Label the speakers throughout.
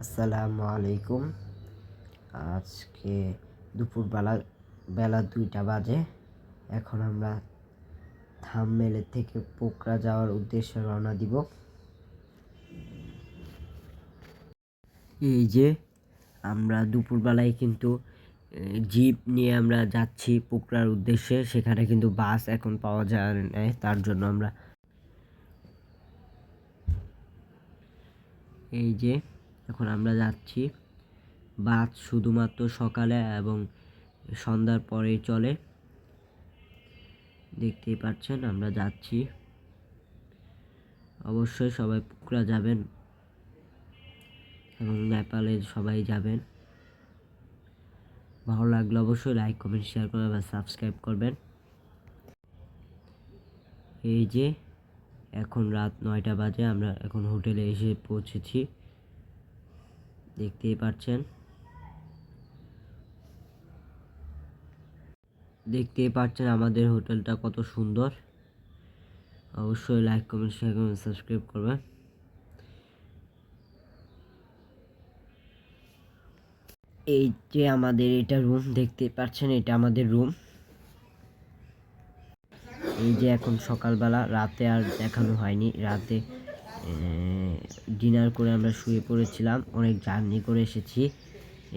Speaker 1: আসসালামু আলাইকুম। আজকে বেলা 2টা বাজে। এখন আমরা থামমেলে থেকে পোকরা যাওয়ার উদ্দেশ্যে রওনা দিব। এই যে আমরা দুপুরবেলায় কিন্তু জিপ নিয়ে আমরা যাচ্ছি পোকরার উদ্দেশ্যে। সেখানে কিন্তু বাস এখন পাওয়া যায় না, তার জন্য আমরা এই যে এখন আমরা যাচ্ছি। বাস শুধুমাত্র সকালে এবং সন্ধ্যার পরেই চলে। দেখতেই পাচ্ছেন আমরা যাচ্ছি। অবশ্যই সবাই পোকরা যাবেন এবং নেপালে সবাই যাবেন। ভালো লাগলে অবশ্যই লাইক, কমেন্ট, শেয়ার করবেন বা সাবস্ক্রাইব করবেন। এই যে এখন রাত 9টা বাজে, আমরা এখন হোটেলে এসে পৌঁছেছি। দেখতেই পাচ্ছেন আমাদের হোটেলটা কত সুন্দর। অবশ্যই লাইক, কমেন্ট, শেয়ার করবেন, সাবস্ক্রাইব করবেন। এই যে আমাদের এটা রুম, দেখতে পাচ্ছেন এটা আমাদের রুম। এই যে এখন সকালবেলা, রাতে আর দেখানো হয়নি। রাতে ডিনার করে আমরা শুয়ে পড়েছিলাম, অনেক জার্নি করে এসেছি।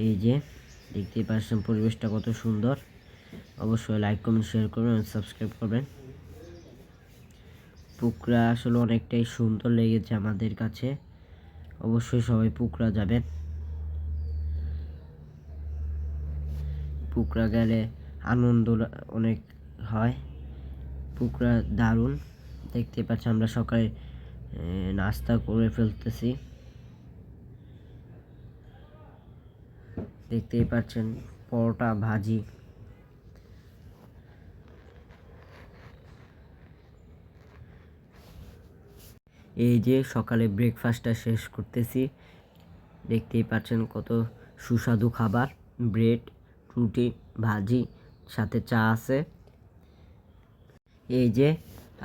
Speaker 1: এই যে দেখতেই পাচ্ছেন পরিবেশটা কত সুন্দর। অবশ্যই লাইক, কমেন্ট, শেয়ার করবেন, সাবস্ক্রাইব করবেন। পোকরা আসলে অনেকটাই সুন্দর লেগেছে আমাদের কাছে। অবশ্যই সবাই পোকরা যাবেন। পোকরা গেলে আনন্দ অনেক হয়। পোকরা দারুণ। দেখতে পাচ্ছি আমরা সকালে নাস্তা করে ফেলতেছি। দেখতেই পাচ্ছেন পরোটা, ভাজি। এই যে সকালে ব্রেকফাস্টটা শেষ করতেছি। দেখতেই পাচ্ছেন কত সুস্বাদু খাবার। ব্রেড, রুটি, ভাজি, সাথে চা আছে। এই যে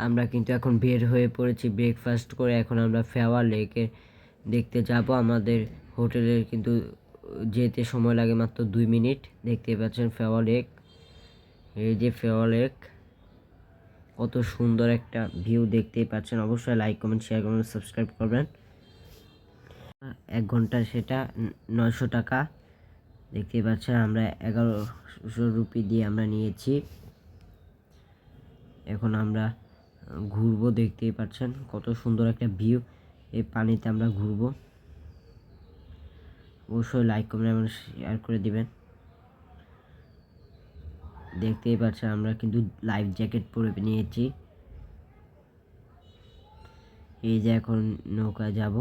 Speaker 1: আমরা কিন্তু এখন বের হয়ে পড়েছি ব্রেকফাস্ট করে। এখন আমরা ফেওয়া লেকে দেখতে যাব। আমাদের হোটেলের কিন্তু যেতে সময় লাগে মাত্র 2 মিনিট। দেখতেই পাচ্ছেন ফেওয়া লেক। এই যে ফেওয়া লেক, কত সুন্দর একটা ভিউ দেখতেই পাচ্ছেন। অবশ্যই লাইক, কমেন্ট, শেয়ার করবেন, সাবস্ক্রাইব করবেন। 1 ঘন্টা সেটা 900 টাকা। দেখতেই পাচ্ছেন আমরা 1100 রুপি দিয়ে আমরা নিয়েছি। এখন আমরা ঘুরবো। দেখতেই পাচ্ছেন কত সুন্দর একটা ভিউ। এই পানিতে আমরা ঘুরবো। অবশ্যই লাইক, কমেন্ট এবং শেয়ার করে দিবেন। দেখতেই পাচ্ছেন আমরা কিন্তু লাইফ জ্যাকেট পরে নিয়েছি। এই যে এখন নৌকায় যাব।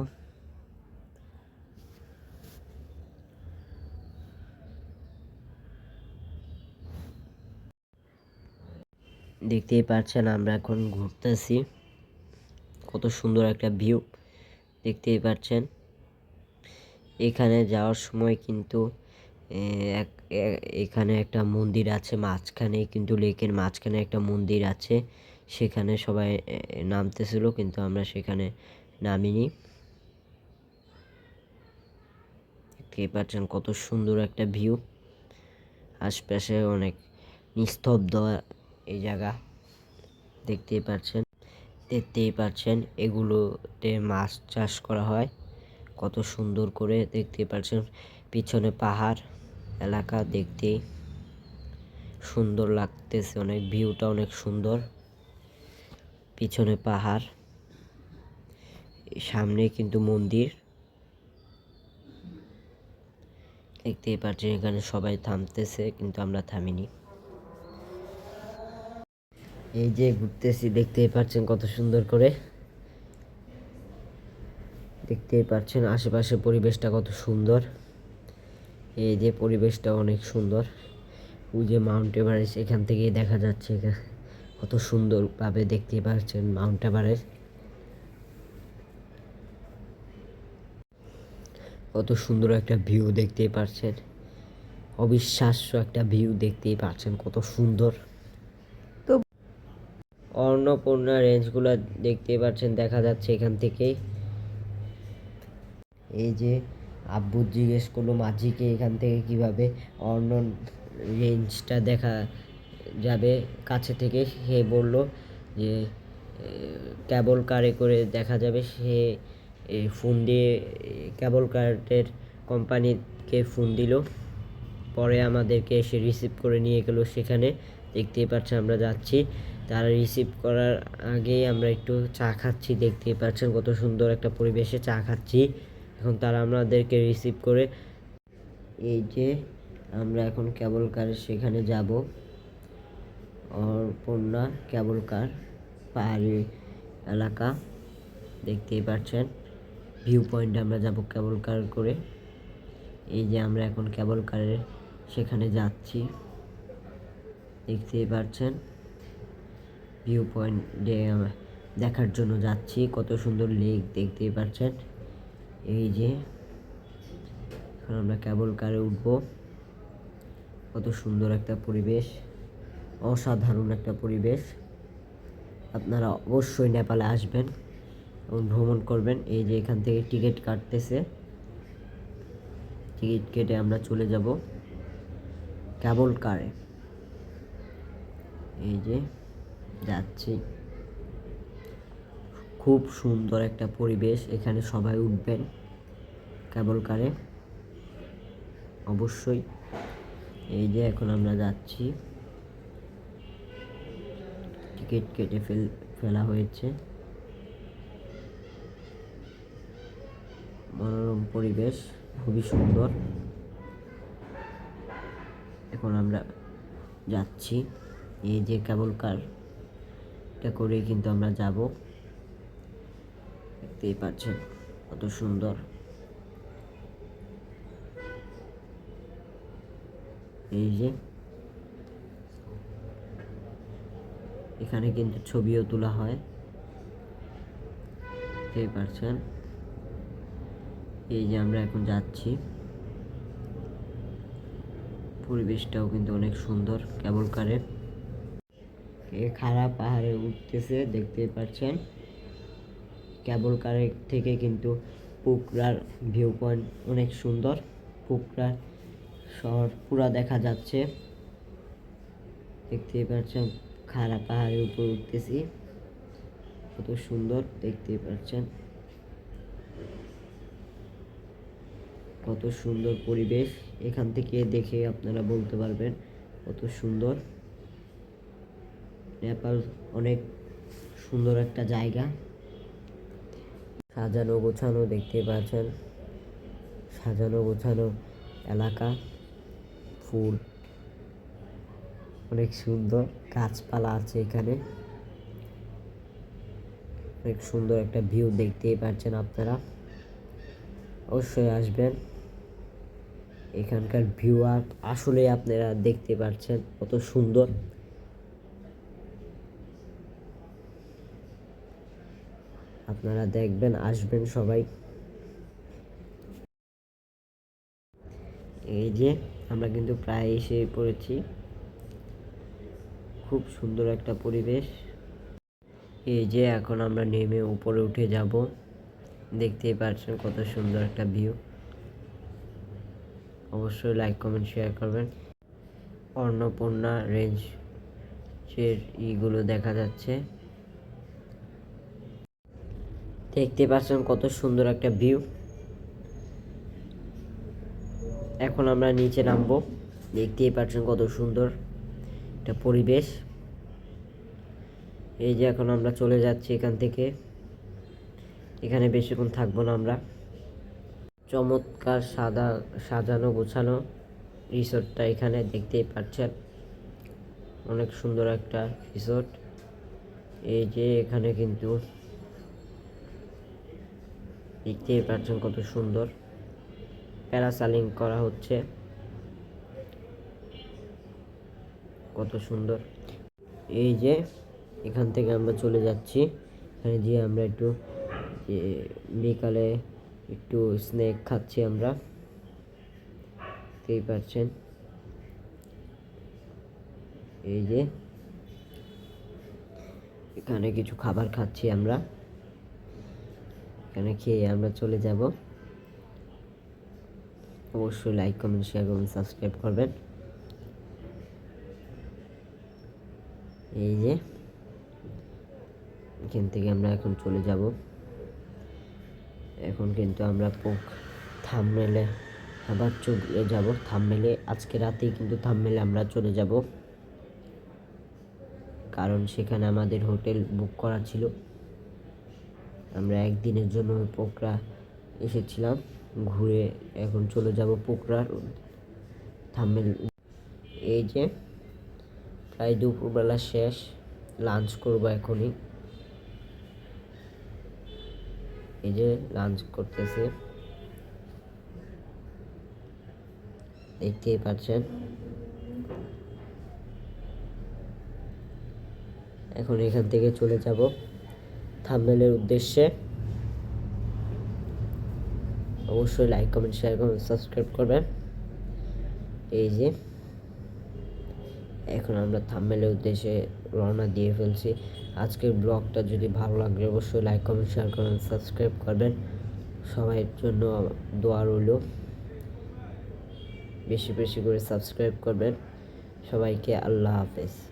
Speaker 1: দেখতেই পাচ্ছেন আমরা এখন ঘুরতেছি। কত সুন্দর একটা ভিউ দেখতেই পাচ্ছেন। এখানে যাওয়ার সময় কিন্তু এখানে একটা মন্দির আছে মাঝখানে, কিন্তু লেকের মাঝখানে একটা মন্দির আছে। সেখানে সবাই নামতেছিল, কিন্তু আমরা সেখানে নামিনি। দেখতেই পাচ্ছেন কত সুন্দর একটা ভিউ। আশপাশে অনেক নিস্তব্ধ এই জায়গা। দেখতেই পাচ্ছেন এগুলোতে মাছ চাষ করা হয় কত সুন্দর করে। দেখতেই পাচ্ছেন পিছনে পাহাড় এলাকা, দেখতে সুন্দর লাগতেছে অনেক। ভিউটা অনেক সুন্দর। পিছনে পাহাড়, সামনে কিন্তু মন্দির। দেখতেই পাচ্ছেন এখানে সবাই থামতেছে, কিন্তু আমরা থামিনি। এই যে ঘুরতেছি, দেখতেই পাচ্ছেন কত সুন্দর করে। দেখতেই পাচ্ছেন আশেপাশে পরিবেশটা কত সুন্দর। এই যে পরিবেশটা অনেক সুন্দর। ওই যে মাউন্ট এভারেস্ট এখান থেকেই দেখা যাচ্ছে। কত সুন্দরভাবে দেখতে পাচ্ছেন মাউন্ট এভারেস্ট। কত সুন্দর একটা ভিউ দেখতেই পাচ্ছেন। অবিশ্বাস্য একটা ভিউ দেখতেই পাচ্ছেন কত সুন্দর। তো অন্নপূর্ণা রেঞ্জগুলো দেখতেই পাচ্ছেন, দেখা যাচ্ছে এখান থেকেই। এই যে আব্বু জিজ্ঞেস করলো মাঝিকে এখান থেকে কিভাবে অর্নন রেঞ্জটা দেখা যাবে কাছে থেকে। সে বলল যে কেবল কারে করে দেখা যাবে। সে ফোন দিয়ে কেবল কারের কোম্পানিকে ফোন দিল, পরে আমাদেরকে এসে রিসিভ করে নিয়ে গেলো সেখানে। দেখতেই পাচ্ছেন আমরা যাচ্ছি, তারা রিসিভ করার আগেই আমরা একটু চা খাচ্ছি। দেখতেই পাচ্ছেন কত সুন্দর একটা পরিবেশে চা খাচ্ছি। এখন তারা আমাদেরকে রিসিভ করে, এই যে আমরা এখন কেবল কারে সেখানে যাব। অর্পণা কেবল কার, পাহাড়ি এলাকা দেখতেই পাচ্ছেন। ভিউ পয়েন্টে আমরা যাব কেবল কার করে। এই যে আমরা এখন কেবল কারে সেখানে যাচ্ছি, দেখতেই পাচ্ছেন। ভিউ পয়েন্টে দেখার জন্য যাচ্ছি, কত সুন্দর লেক দেখতেই পাচ্ছেন। এই যে এখন আমরা কেবল কারে উঠব। কত সুন্দর একটা পরিবেশ, অসাধারণ একটা পরিবেশ। আপনারা অবশ্যই নেপালে আসবেন এবং ভ্রমণ করবেন। এই যে এখান থেকে টিকিট কাটতেছে, টিকিট কেটে আমরা চলে যাব কেবল কারে। এই যে যাচ্ছি, খুব সুন্দর একটা পরিবেশ। এখানে সবাই উঠবেন কেবল কারে অবশ্যই। এই যে এখন আমরা যাচ্ছি, টিকিট কেটে ফেলা হয়েছে। মনোরম পরিবেশ, খুবই সুন্দর। এখন আমরা যাচ্ছি, এই যে কেবল কার এটা করে কিন্তু আমরা যাব। দেখতেই পাচ্ছেন কত সুন্দর। এই যে এখানে কিন্তু ছবিও তোলা হয়, দেখতেই পাচ্ছেন। এই যে আমরা এখন যাচ্ছি, পরিবেশটাও কিন্তু অনেক সুন্দর কেবল কারে। খাড়া পাহাড়ে উঠতেছে, দেখতেই পাচ্ছেন। কেবল কারে থেকে কিন্তু পোখরার ভিউ পয়েন্ট অনেক সুন্দর। পোখরার শহর পুরা দেখা যাচ্ছে, দেখতেই পাচ্ছেন। খাড়া পাহাড়ের উপর উঠতেছি, কত সুন্দর দেখতেই পাচ্ছেন। কত সুন্দর পরিবেশ, এখান থেকে দেখে আপনারা বলতে পারবেন কত সুন্দর। নেপাল অনেক সুন্দর একটা জায়গা, সাজানো গোছানো দেখতেই পাচ্ছেন। সাজানো গোছানো এলাকা, ফুল অনেক সুন্দর, গাছপালা আছে এখানে। অনেক সুন্দর একটা ভিউ দেখতেই পাচ্ছেন আপনারা, অবশ্যই আসবেন। এখানকার ভিউ আসলে আপনারা দেখতে পাচ্ছেন কত সুন্দর। আপনারা দেখবেন, আসবেন সবাই। এই যে আমরা কিন্তু প্রায় এসে পড়েছি, খুব সুন্দর একটা পরিবেশ। এই যে এখন আমরা নেমে উপরে উঠে যাব, দেখতেই পাচ্ছেন কত সুন্দর একটা ভিউ। অবশ্যই লাইক কমেন্ট শেয়ার করবেন। অন্নপূর্ণা রেঞ্জের ইগুলো দেখা যাচ্ছে, দেখতে পাচ্ছেন কত সুন্দর একটা ভিউ। এখন আমরা নিচে নামবো, দেখতেই পাচ্ছেন কত সুন্দর একটা পরিবেশ। এই যে এখন আমরা চলে যাচ্ছি এখান থেকে, এখানে বেশিক্ষণ থাকবো না আমরা। চমৎকার সাজানো গোছানো রিসোর্টটা এখানে দেখতেই পাচ্ছেন, অনেক সুন্দর একটা রিসোর্ট। এই যে এখানে কিন্তু দেখতেই পাচ্ছেন কত সুন্দর, প্যারাসাইলিং করা হচ্ছে, কত সুন্দর। এই যে এখান থেকে আমরা চলে যাচ্ছি, এখানে গিয়ে আমরা একটু বিকালে একটু স্ন্যাক খাচ্ছি আমরা, দেখতেই পাচ্ছেন। এই যে এখানে কিছু খাবার খাচ্ছি আমরা, এখানে খেয়ে আমরা চলে যাব। অবশ্যই লাইক কমেন্ট শেয়ার করবেন, সাবস্ক্রাইব করবেন। এই যে এখান থেকে আমরা এখন চলে যাব। এখন কিন্তু আমরা থাম্বনেলে আবার চলে যাব। থাম্বনেলে আজকে রাতেই কিন্তু থাম্বনেলে আমরা চলে যাব, কারণ সেখানে আমাদের হোটেল বুক করা ছিল। আমরা একদিনের জন্য পোকরা এসেছিলাম ঘুরে, এখন চলে যাব পোকরার থাম্বনেল। এই যে প্রায় দুপুরবেলা শেষ, লাঞ্চ করব এখনই। এই যে লাঞ্চ করতেছে, দেখতেই পাচ্ছেন। এখন এখান থেকে চলে যাব থাম্বনেলের উদ্দেশ্যে। অবশ্যই লাইক কমেন্ট শেয়ার করবেন, সাবস্ক্রাইব করবেন। এই যে এখন আমরা থাম্বনেলের উদ্দেশ্যে রওনা দিয়ে ফেলছি। আজকের ব্লগটা যদি ভালো লাগে অবশ্যই লাইক কমেন্ট শেয়ার করবেন, সাবস্ক্রাইব করবেন। সবার জন্য দোয়া রইল, বেশি বেশি করে সাবস্ক্রাইব করবেন। সবাইকে আল্লাহ হাফেজ।